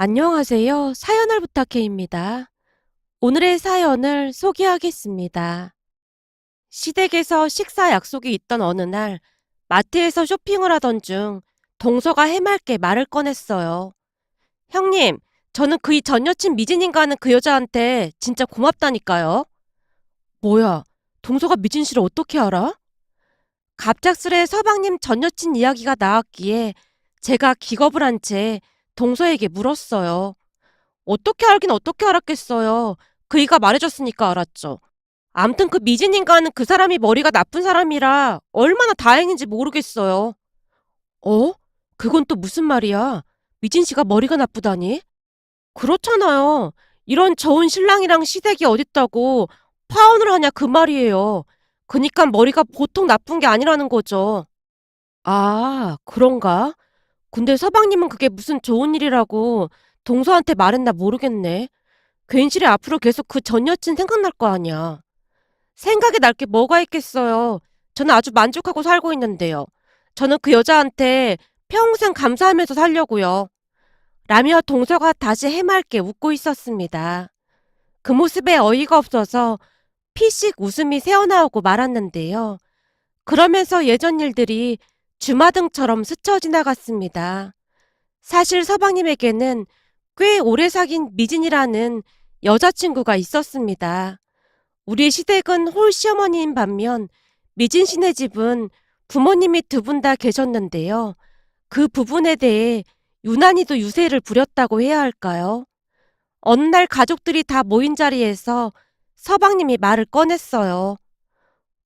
안녕하세요. 사연을 부탁해입니다. 오늘의 사연을 소개하겠습니다. 시댁에서 식사 약속이 있던 어느 날 마트에서 쇼핑을 하던 중 동서가 해맑게 말을 꺼냈어요. 형님, 저는 그이 전 여친 미진인가 하는 그 여자한테 진짜 고맙다니까요. 뭐야, 동서가 미진 씨를 어떻게 알아? 갑작스레 서방님 전 여친 이야기가 나왔기에 제가 기겁을 한 채 동서에게 물었어요. 어떻게 알긴 어떻게 알았겠어요. 그이가 말해줬으니까 알았죠. 암튼 그 미진인가는 그 사람이 머리가 나쁜 사람이라 얼마나 다행인지 모르겠어요. 어? 그건 또 무슨 말이야? 미진 씨가 머리가 나쁘다니? 그렇잖아요. 이런 좋은 신랑이랑 시댁이 어딨다고 파혼을 하냐 그 말이에요. 그니까 머리가 보통 나쁜 게 아니라는 거죠. 아, 그런가? 근데 서방님은 그게 무슨 좋은 일이라고 동서한테 말했나 모르겠네. 괜시리 앞으로 계속 그 전 여친 생각날 거 아니야. 생각이 날 게 뭐가 있겠어요. 저는 아주 만족하고 살고 있는데요. 저는 그 여자한테 평생 감사하면서 살려고요. 라며 동서가 다시 해맑게 웃고 있었습니다. 그 모습에 어이가 없어서 피식 웃음이 새어나오고 말았는데요. 그러면서 예전 일들이 주마등처럼 스쳐 지나갔습니다. 사실 서방님에게는 꽤 오래 사귄 미진이라는 여자친구가 있었습니다. 우리 시댁은 홀시어머니인 반면 미진 씨네 집은 부모님이 두 분 다 계셨는데요. 그 부분에 대해 유난히도 유세를 부렸다고 해야 할까요? 어느 날 가족들이 다 모인 자리에서 서방님이 말을 꺼냈어요.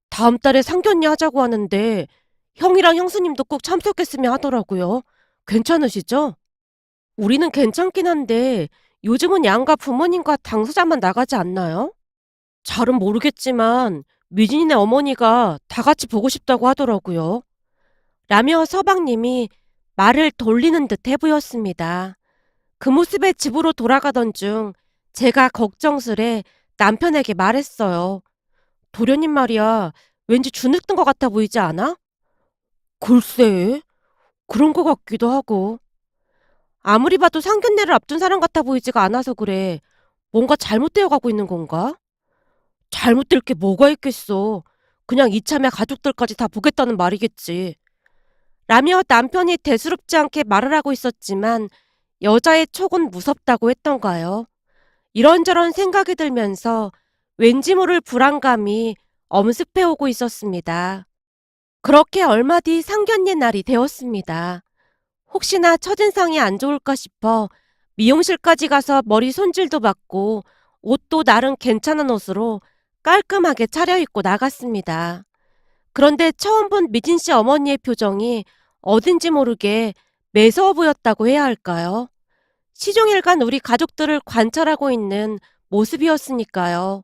다음 달에 상견례 하자고 하는데 형이랑 형수님도 꼭 참석했으면 하더라고요. 괜찮으시죠? 우리는 괜찮긴 한데 요즘은 양가 부모님과 당사자만 나가지 않나요? 잘은 모르겠지만 미진이네 어머니가 다 같이 보고 싶다고 하더라고요. 라며 서방님이 말을 돌리는 듯 해 보였습니다. 그 모습에 집으로 돌아가던 중 제가 걱정스레 남편에게 말했어요. 도련님 말이야, 왠지 주눅든 것 같아 보이지 않아? 글쎄, 그런 것 같기도 하고. 아무리 봐도 상견례를 앞둔 사람 같아 보이지가 않아서 그래. 뭔가 잘못되어 가고 있는 건가? 잘못될 게 뭐가 있겠어. 그냥 이참에 가족들까지 다 보겠다는 말이겠지. 라며 남편이 대수롭지 않게 말을 하고 있었지만 여자의 촉은 무섭다고 했던가요. 이런저런 생각이 들면서 왠지 모를 불안감이 엄습해오고 있었습니다. 그렇게 얼마 뒤 상견례 날이 되었습니다. 혹시나 첫인상이 안 좋을까 싶어 미용실까지 가서 머리 손질도 받고 옷도 나름 괜찮은 옷으로 깔끔하게 차려입고 나갔습니다. 그런데 처음 본 미진 씨 어머니의 표정이 어딘지 모르게 매서워 보였다고 해야 할까요? 시종일관 우리 가족들을 관찰하고 있는 모습이었으니까요.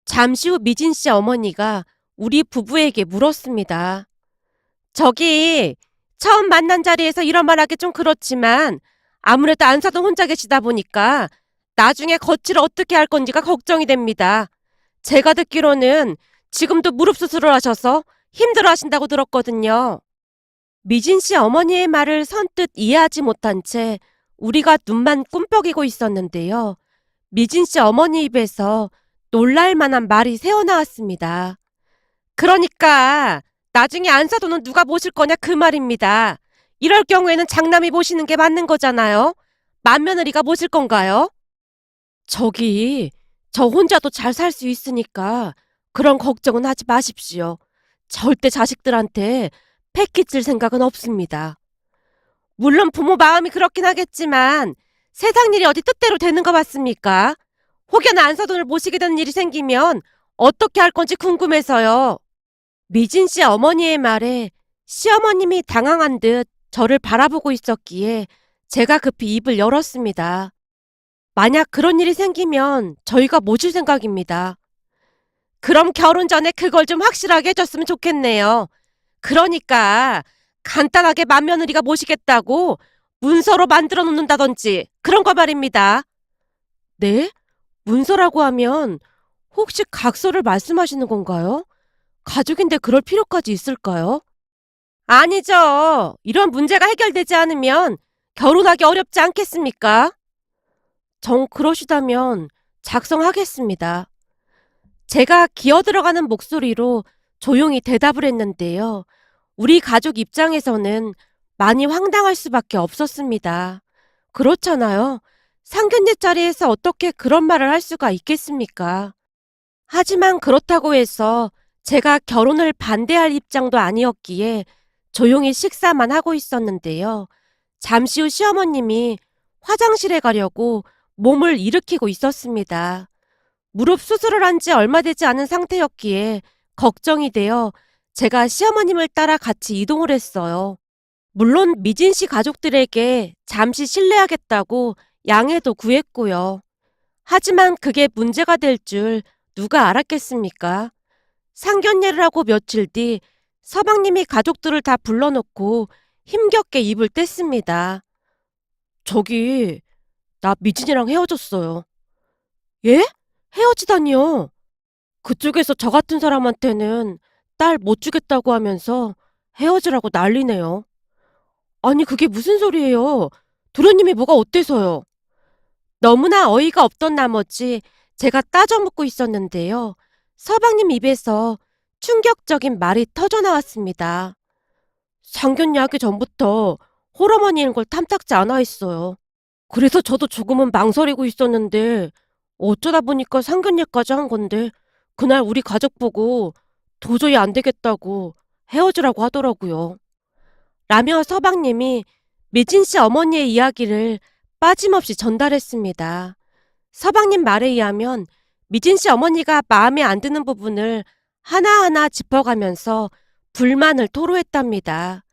잠시 후 미진 씨 어머니가 우리 부부에게 물었습니다. 저기, 처음 만난 자리에서 이런 말 하기 좀 그렇지만 아무래도 안사돈 혼자 계시다 보니까 나중에 거치를 어떻게 할 건지가 걱정이 됩니다. 제가 듣기로는 지금도 무릎 수술을 하셔서 힘들어 하신다고 들었거든요. 미진 씨 어머니의 말을 선뜻 이해하지 못한 채 우리가 눈만 꿈뻑이고 있었는데요. 미진 씨 어머니 입에서 놀랄 만한 말이 새어나왔습니다. 그러니까 나중에 안사돈은 누가 모실 거냐 그 말입니다. 이럴 경우에는 장남이 모시는 게 맞는 거잖아요. 맏며느리가 모실 건가요? 저기, 저 혼자도 잘 살 수 있으니까 그런 걱정은 하지 마십시오. 절대 자식들한테 패 끼칠 생각은 없습니다. 물론 부모 마음이 그렇긴 하겠지만 세상 일이 어디 뜻대로 되는 거 맞습니까? 혹여나 안사돈을 모시게 되는 일이 생기면 어떻게 할 건지 궁금해서요. 미진 씨 어머니의 말에 시어머님이 당황한 듯 저를 바라보고 있었기에 제가 급히 입을 열었습니다. 만약 그런 일이 생기면 저희가 모실 생각입니다. 그럼 결혼 전에 그걸 좀 확실하게 해줬으면 좋겠네요. 그러니까 간단하게 맏며느리가 모시겠다고 문서로 만들어 놓는다든지 그런 거 말입니다. 네? 문서라고 하면 혹시 각서를 말씀하시는 건가요? 가족인데 그럴 필요까지 있을까요? 아니죠. 이런 문제가 해결되지 않으면 결혼하기 어렵지 않겠습니까? 정 그러시다면 작성하겠습니다. 제가 기어 들어가는 목소리로 조용히 대답을 했는데요. 우리 가족 입장에서는 많이 황당할 수밖에 없었습니다. 그렇잖아요. 상견례 자리에서 어떻게 그런 말을 할 수가 있겠습니까? 하지만 그렇다고 해서 제가 결혼을 반대할 입장도 아니었기에 조용히 식사만 하고 있었는데요. 잠시 후 시어머님이 화장실에 가려고 몸을 일으키고 있었습니다. 무릎 수술을 한 지 얼마 되지 않은 상태였기에 걱정이 되어 제가 시어머님을 따라 같이 이동을 했어요. 물론 미진 씨 가족들에게 잠시 실례하겠다고 양해도 구했고요. 하지만 그게 문제가 될 줄 누가 알았겠습니까? 상견례를 하고 며칠 뒤 서방님이 가족들을 다 불러놓고 힘겹게 입을 뗐습니다. 저기, 나 미진이랑 헤어졌어요. 예? 헤어지다니요? 그쪽에서 저 같은 사람한테는 딸 못 주겠다고 하면서 헤어지라고 난리네요. 아니, 그게 무슨 소리예요? 도련님이 뭐가 어때서요? 너무나 어이가 없던 나머지 제가 따져 묻고 있었는데요. 서방님 입에서 충격적인 말이 터져 나왔습니다. 상견례 하기 전부터 홀어머니인 걸 탐탁지 않아 했어요. 그래서 저도 조금은 망설이고 있었는데 어쩌다 보니까 상견례까지 한 건데 그날 우리 가족 보고 도저히 안 되겠다고 헤어지라고 하더라고요. 라며 서방님이 미진 씨 어머니의 이야기를 빠짐없이 전달했습니다. 서방님 말에 의하면 미진 씨 어머니가 마음에 안 드는 부분을 하나하나 짚어가면서 불만을 토로했답니다.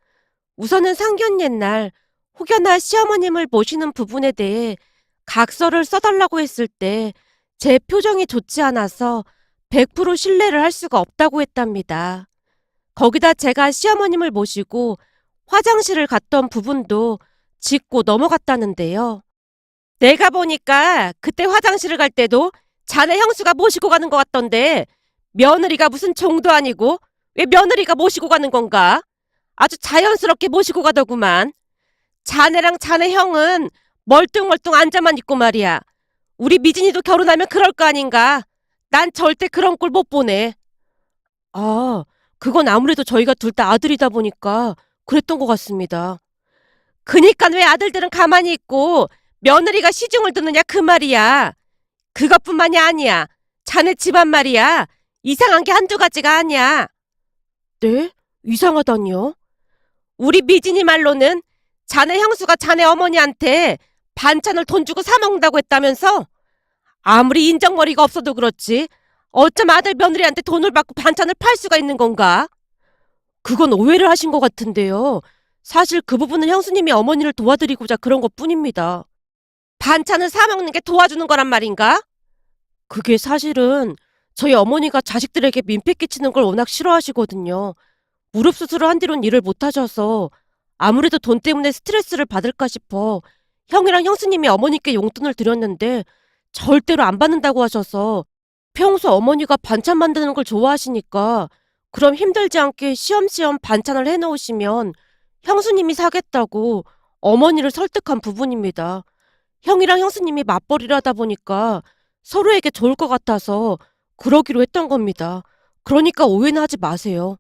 우선은 상견례 날 혹여나 시어머님을 모시는 부분에 대해 각서를 써달라고 했을 때 제 표정이 좋지 않아서 100% 신뢰를 할 수가 없다고 했답니다. 거기다 제가 시어머님을 모시고 화장실을 갔던 부분도 짚고 넘어갔다는데요. 내가 보니까 그때 화장실을 갈 때도 자네 형수가 모시고 가는 것 같던데 며느리가 무슨 종도 아니고 왜 며느리가 모시고 가는 건가? 아주 자연스럽게 모시고 가더구만. 자네랑 자네 형은 멀뚱멀뚱 앉아만 있고 말이야. 우리 미진이도 결혼하면 그럴 거 아닌가? 난 절대 그런 꼴 못 보네. 아, 그건 아무래도 저희가 둘 다 아들이다 보니까 그랬던 것 같습니다. 그니까 왜 아들들은 가만히 있고 며느리가 시중을 드느냐 그 말이야. 그것뿐만이 아니야. 자네 집안 말이야. 이상한 게 한두 가지가 아니야. 네? 이상하다니요? 우리 미진이 말로는 자네 형수가 자네 어머니한테 반찬을 돈 주고 사 먹는다고 했다면서? 아무리 인정머리가 없어도 그렇지. 어쩜 아들 며느리한테 돈을 받고 반찬을 팔 수가 있는 건가? 그건 오해를 하신 것 같은데요. 사실 그 부분은 형수님이 어머니를 도와드리고자 그런 것 뿐입니다. 반찬을 사 먹는 게 도와주는 거란 말인가? 그게 사실은 저희 어머니가 자식들에게 민폐 끼치는 걸 워낙 싫어하시거든요. 무릎 수술을 한 뒤론 일을 못 하셔서 아무래도 돈 때문에 스트레스를 받을까 싶어 형이랑 형수님이 어머니께 용돈을 드렸는데 절대로 안 받는다고 하셔서 평소 어머니가 반찬 만드는 걸 좋아하시니까 그럼 힘들지 않게 시험시험 반찬을 해놓으시면 형수님이 사겠다고 어머니를 설득한 부분입니다. 형이랑 형수님이 맞벌이를 하다 보니까 서로에게 좋을 것 같아서 그러기로 했던 겁니다. 그러니까 오해는 하지 마세요.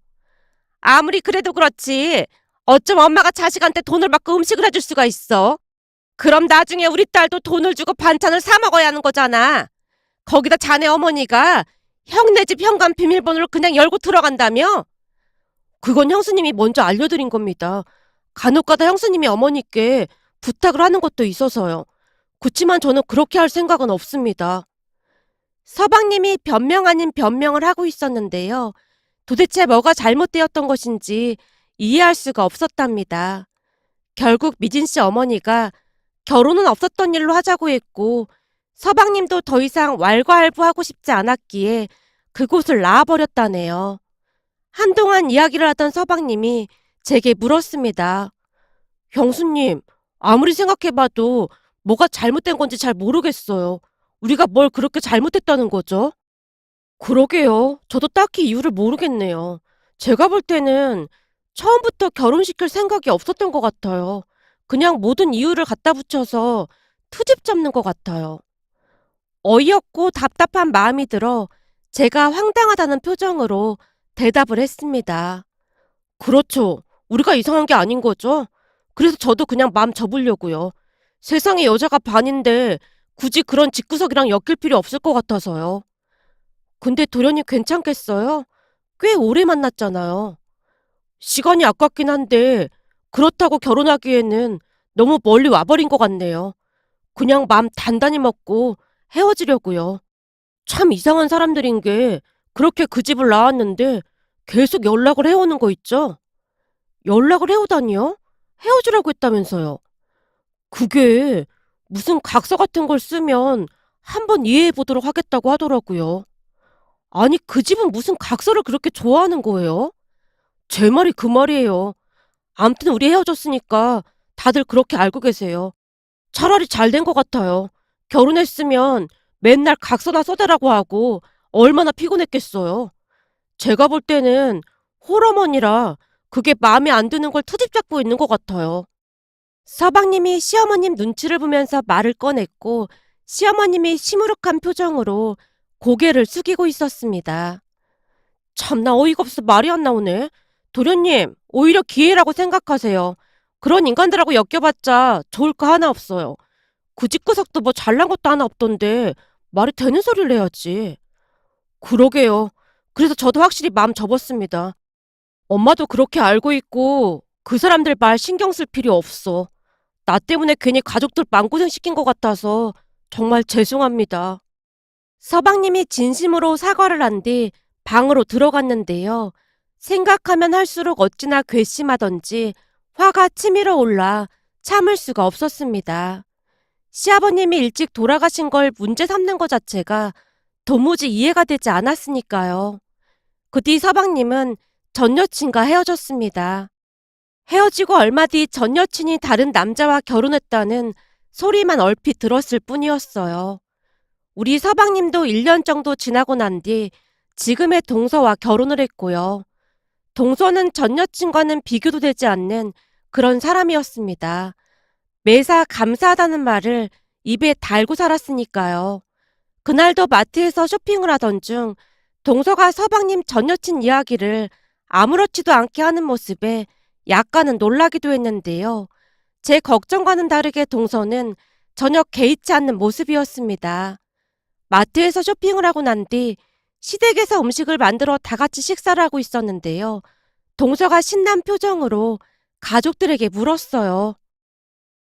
아무리 그래도 그렇지. 어쩜 엄마가 자식한테 돈을 받고 음식을 해줄 수가 있어? 그럼 나중에 우리 딸도 돈을 주고 반찬을 사 먹어야 하는 거잖아. 거기다 자네 어머니가 형네 집 현관 비밀번호를 그냥 열고 들어간다며? 그건 형수님이 먼저 알려드린 겁니다. 간혹가다 형수님이 어머니께 부탁을 하는 것도 있어서요. 그치만 저는 그렇게 할 생각은 없습니다. 서방님이 변명 아닌 변명을 하고 있었는데요. 도대체 뭐가 잘못되었던 것인지 이해할 수가 없었답니다. 결국 미진 씨 어머니가 결혼은 없었던 일로 하자고 했고 서방님도 더 이상 왈가왈부하고 싶지 않았기에 그곳을 나와버렸다네요. 한동안 이야기를 하던 서방님이 제게 물었습니다. 형수님, 아무리 생각해봐도 뭐가 잘못된 건지 잘 모르겠어요. 우리가 뭘 그렇게 잘못했다는 거죠? 그러게요. 저도 딱히 이유를 모르겠네요. 제가 볼 때는 처음부터 결혼시킬 생각이 없었던 것 같아요. 그냥 모든 이유를 갖다 붙여서 트집 잡는 것 같아요. 어이없고 답답한 마음이 들어 제가 황당하다는 표정으로 대답을 했습니다. 그렇죠. 우리가 이상한 게 아닌 거죠. 그래서 저도 그냥 마음 접으려고요. 세상에 여자가 반인데 굳이 그런 집구석이랑 엮일 필요 없을 것 같아서요. 근데 도련님 괜찮겠어요? 꽤 오래 만났잖아요. 시간이 아깝긴 한데 그렇다고 결혼하기에는 너무 멀리 와버린 것 같네요. 그냥 마음 단단히 먹고 헤어지려고요. 참 이상한 사람들인 게 그렇게 그 집을 나왔는데 계속 연락을 해오는 거 있죠? 연락을 해오다니요? 헤어지라고 했다면서요. 그게 무슨 각서 같은 걸 쓰면 한번 이해해 보도록 하겠다고 하더라고요. 아니, 그 집은 무슨 각서를 그렇게 좋아하는 거예요? 제 말이 그 말이에요. 암튼 우리 헤어졌으니까 다들 그렇게 알고 계세요. 차라리 잘 된 것 같아요. 결혼했으면 맨날 각서나 써대라고 하고 얼마나 피곤했겠어요. 제가 볼 때는 홀어머니라 그게 마음에 안 드는 걸 트집 잡고 있는 것 같아요. 서방님이 시어머님 눈치를 보면서 말을 꺼냈고 시어머님이 시무룩한 표정으로 고개를 숙이고 있었습니다. 참나 어이가 없어 말이 안 나오네. 도련님, 오히려 기회라고 생각하세요. 그런 인간들하고 엮여봤자 좋을 거 하나 없어요. 그 집구석도 뭐 잘난 것도 하나 없던데 말이 되는 소리를 해야지. 그러게요. 그래서 저도 확실히 마음 접었습니다. 엄마도 그렇게 알고 있고 그 사람들 말 신경 쓸 필요 없어. 나 때문에 괜히 가족들 마음고생 시킨 것 같아서 정말 죄송합니다. 서방님이 진심으로 사과를 한 뒤 방으로 들어갔는데요. 생각하면 할수록 어찌나 괘씸하던지 화가 치밀어 올라 참을 수가 없었습니다. 시아버님이 일찍 돌아가신 걸 문제 삼는 것 자체가 도무지 이해가 되지 않았으니까요. 그 뒤 서방님은 전 여친과 헤어졌습니다. 헤어지고 얼마 뒤 전 여친이 다른 남자와 결혼했다는 소리만 얼핏 들었을 뿐이었어요. 우리 서방님도 1년 정도 지나고 난 뒤 지금의 동서와 결혼을 했고요. 동서는 전 여친과는 비교도 되지 않는 그런 사람이었습니다. 매사 감사하다는 말을 입에 달고 살았으니까요. 그날도 마트에서 쇼핑을 하던 중 동서가 서방님 전 여친 이야기를 아무렇지도 않게 하는 모습에 약간은 놀라기도 했는데요. 제 걱정과는 다르게 동서는 전혀 개의치 않는 모습이었습니다. 마트에서 쇼핑을 하고 난 뒤 시댁에서 음식을 만들어 다 같이 식사를 하고 있었는데요. 동서가 신난 표정으로 가족들에게 물었어요.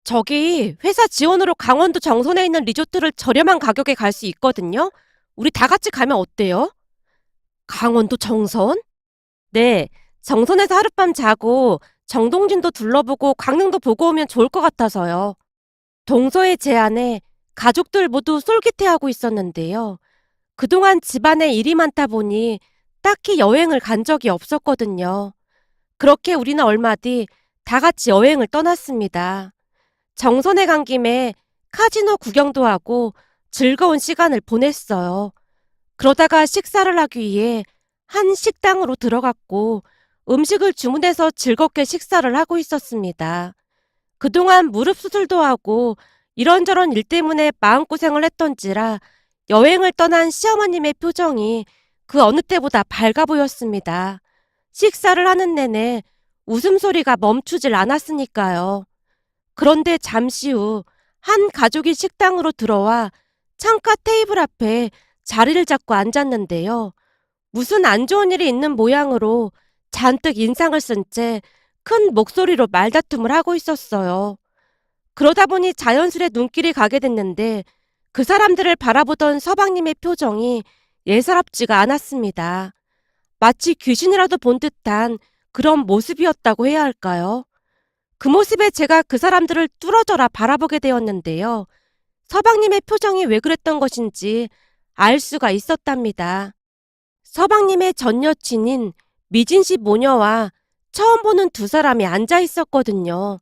저기 회사 지원으로 강원도 정선에 있는 리조트를 저렴한 가격에 갈 수 있거든요. 우리 다 같이 가면 어때요? 강원도 정선? 네, 정선에서 하룻밤 자고 정동진도 둘러보고 강릉도 보고 오면 좋을 것 같아서요. 동서의 제안에 가족들 모두 솔깃해하고 있었는데요. 그동안 집안에 일이 많다 보니 딱히 여행을 간 적이 없었거든요. 그렇게 우리는 얼마 뒤 다 같이 여행을 떠났습니다. 정선에 간 김에 카지노 구경도 하고 즐거운 시간을 보냈어요. 그러다가 식사를 하기 위해 한 식당으로 들어갔고 음식을 주문해서 즐겁게 식사를 하고 있었습니다. 그동안 무릎 수술도 하고 이런저런 일 때문에 마음고생을 했던지라 여행을 떠난 시어머님의 표정이 그 어느 때보다 밝아 보였습니다. 식사를 하는 내내 웃음소리가 멈추질 않았으니까요. 그런데 잠시 후 한 가족이 식당으로 들어와 창가 테이블 앞에 자리를 잡고 앉았는데요. 무슨 안 좋은 일이 있는 모양으로 잔뜩 인상을 쓴 채 큰 목소리로 말다툼을 하고 있었어요. 그러다 보니 자연스레 눈길이 가게 됐는데 그 사람들을 바라보던 서방님의 표정이 예사롭지가 않았습니다. 마치 귀신이라도 본 듯한 그런 모습이었다고 해야 할까요? 그 모습에 제가 그 사람들을 뚫어져라 바라보게 되었는데요. 서방님의 표정이 왜 그랬던 것인지 알 수가 있었답니다. 서방님의 전 여친인 미진 씨 모녀와 처음 보는 두 사람이 앉아 있었거든요.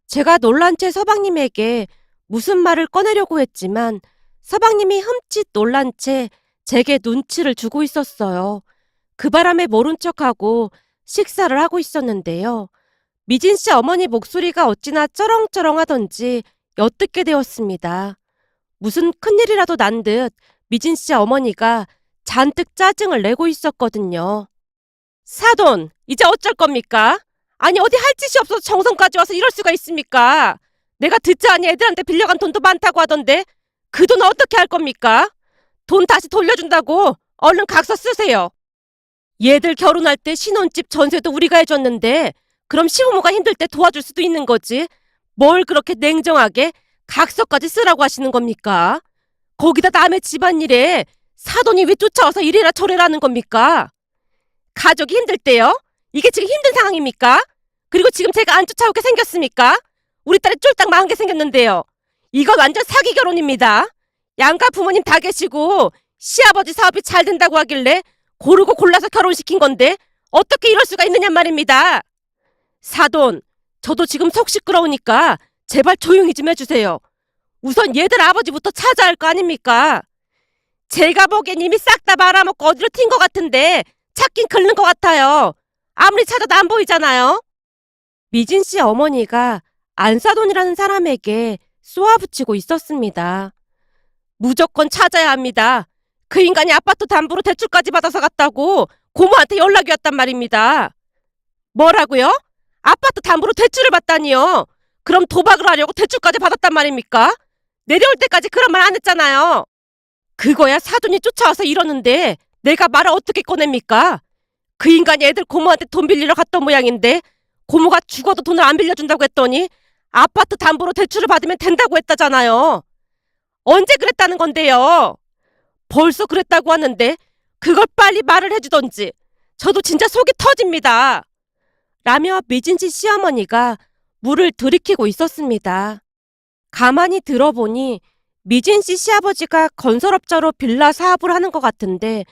제가 놀란 채 서방님에게 무슨 말을 꺼내려고 했지만 서방님이 흠칫 놀란 채 제게 눈치를 주고 있었어요. 그 바람에 모른 척하고 식사를 하고 있었는데요. 미진 씨 어머니 목소리가 어찌나 쩌렁쩌렁하던지 엿듣게 되었습니다. 무슨 큰일이라도 난 듯 미진 씨 어머니가 잔뜩 짜증을 내고 있었거든요. 사돈, 이제 어쩔 겁니까? 아니 어디 할 짓이 없어서 정성까지 와서 이럴 수가 있습니까? 내가 듣자하니 애들한테 빌려간 돈도 많다고 하던데 그 돈 어떻게 할 겁니까? 돈 다시 돌려준다고 얼른 각서 쓰세요. 얘들 결혼할 때 신혼집 전세도 우리가 해줬는데 그럼 시부모가 힘들 때 도와줄 수도 있는 거지. 뭘 그렇게 냉정하게 각서까지 쓰라고 하시는 겁니까? 거기다 남의 집안일에 사돈이 왜 쫓아와서 이래라 저래라 하는 겁니까? 가족이 힘들 때요? 이게 지금 힘든 상황입니까? 그리고 지금 제가 안 쫓아오게 생겼습니까? 우리 딸이 쫄딱 망한 게 생겼는데요. 이건 완전 사기 결혼입니다. 양가 부모님 다 계시고 시아버지 사업이 잘 된다고 하길래 고르고 골라서 결혼시킨 건데 어떻게 이럴 수가 있느냐 말입니다. 사돈, 저도 지금 속 시끄러우니까 제발 조용히 좀 해주세요. 우선 얘들 아버지부터 찾아야 할 거 아닙니까? 제가 보기엔 이미 싹 다 말아먹고 어디로 튄 것 같은데 찾긴 긁는 것 같아요. 아무리 찾아도 안 보이잖아요. 미진 씨 어머니가 안사돈이라는 사람에게 쏘아붙이고 있었습니다. 무조건 찾아야 합니다. 그 인간이 아파트 담보로 대출까지 받아서 갔다고 고모한테 연락이 왔단 말입니다. 뭐라고요? 아파트 담보로 대출을 받다니요? 그럼 도박을 하려고 대출까지 받았단 말입니까? 내려올 때까지 그런 말 안 했잖아요. 그거야 사돈이 쫓아와서 이러는데 내가 말을 어떻게 꺼냅니까? 그 인간이 애들 고모한테 돈 빌리러 갔던 모양인데 고모가 죽어도 돈을 안 빌려준다고 했더니 아파트 담보로 대출을 받으면 된다고 했다잖아요. 언제 그랬다는 건데요? 벌써 그랬다고 하는데 그걸 빨리 말을 해주던지. 저도 진짜 속이 터집니다. 라며 미진 씨 시어머니가 물을 들이키고 있었습니다. 가만히 들어보니 미진 씨 시아버지가 건설업자로 빌라 사업을 하는 것 같은데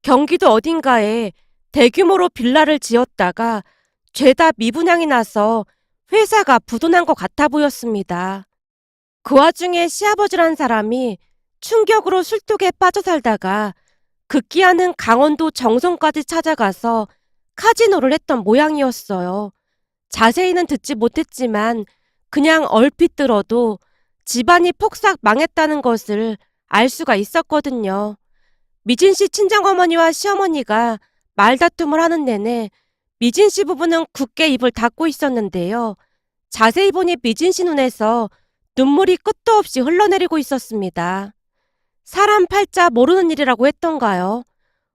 경기도 어딘가에 대규모로 빌라를 지었다가 죄다 미분양이 나서 회사가 부도난 것 같아 보였습니다. 그 와중에 시아버지란 사람이 충격으로 술독에 빠져 살다가 급기야는 강원도 정선까지 찾아가서 카지노를 했던 모양이었어요. 자세히는 듣지 못했지만 그냥 얼핏 들어도 집안이 폭삭 망했다는 것을 알 수가 있었거든요. 미진 씨 친정어머니와 시어머니가 말다툼을 하는 내내 미진 씨 부부는 굳게 입을 닫고 있었는데요. 자세히 보니 미진 씨 눈에서 눈물이 끝도 없이 흘러내리고 있었습니다. 사람 팔자 모르는 일이라고 했던가요?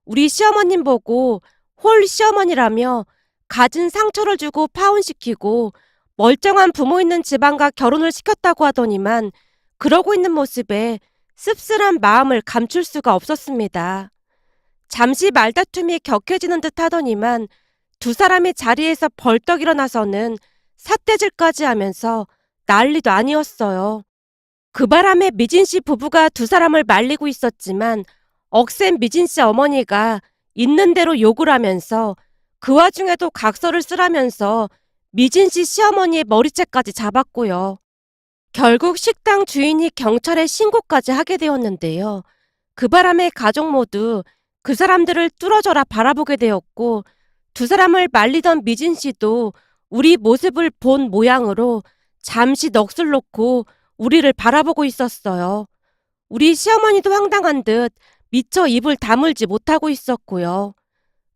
우리 시어머님 보고 홀 시어머니라며 갖은 상처를 주고 파혼시키고 멀쩡한 부모 있는 집안과 결혼을 시켰다고 하더니만 그러고 있는 모습에 씁쓸한 마음을 감출 수가 없었습니다. 잠시 말다툼이 격해지는 듯 하더니만 두 사람이 자리에서 벌떡 일어나서는 삿대질까지 하면서 난리도 아니었어요. 그 바람에 미진 씨 부부가 두 사람을 말리고 있었지만 억센 미진 씨 어머니가 있는 대로 욕을 하면서 그 와중에도 각서를 쓰라면서 미진 씨 시어머니의 머리채까지 잡았고요. 결국 식당 주인이 경찰에 신고까지 하게 되었는데요. 그 바람에 가족 모두 그 사람들을 뚫어져라 바라보게 되었고 두 사람을 말리던 미진 씨도 우리 모습을 본 모양으로 잠시 넋을 놓고 우리를 바라보고 있었어요. 우리 시어머니도 황당한 듯 미처 입을 다물지 못하고 있었고요.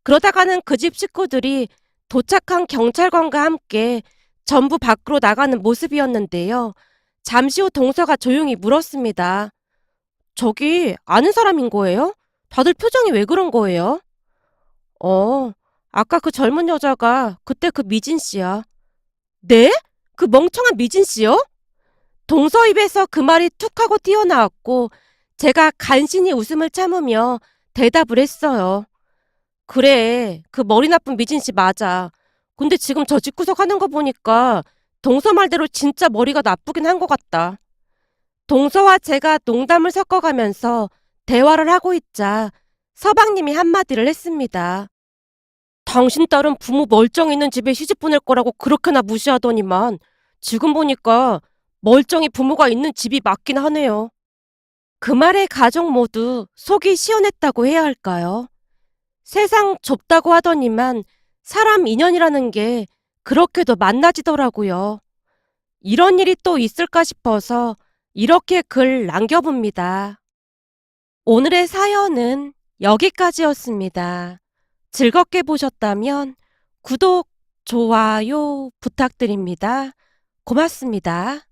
그러다가는 그 집 식구들이 도착한 경찰관과 함께 전부 밖으로 나가는 모습이었는데요. 잠시 후 동서가 조용히 물었습니다. 저기 아는 사람인 거예요? 다들 표정이 왜 그런 거예요? 아까 그 젊은 여자가 그때 그 미진 씨야. 네? 그 멍청한 미진 씨요? 동서 입에서 그 말이 툭 하고 튀어나왔고 제가 간신히 웃음을 참으며 대답을 했어요. 그래, 그 머리 나쁜 미진 씨 맞아. 근데 지금 저 집구석 하는 거 보니까 동서 말대로 진짜 머리가 나쁘긴 한 것 같다. 동서와 제가 농담을 섞어가면서 대화를 하고 있자 서방님이 한마디를 했습니다. 당신 딸은 부모 멀쩡히 있는 집에 시집 보낼 거라고 그렇게나 무시하더니만 지금 보니까 멀쩡히 부모가 있는 집이 맞긴 하네요. 그 말에 가족 모두 속이 시원했다고 해야 할까요? 세상 좁다고 하더니만 사람 인연이라는 게 그렇게도 만나지더라고요. 이런 일이 또 있을까 싶어서 이렇게 글 남겨봅니다. 오늘의 사연은 여기까지였습니다. 즐겁게 보셨다면 구독, 좋아요 부탁드립니다. 고맙습니다.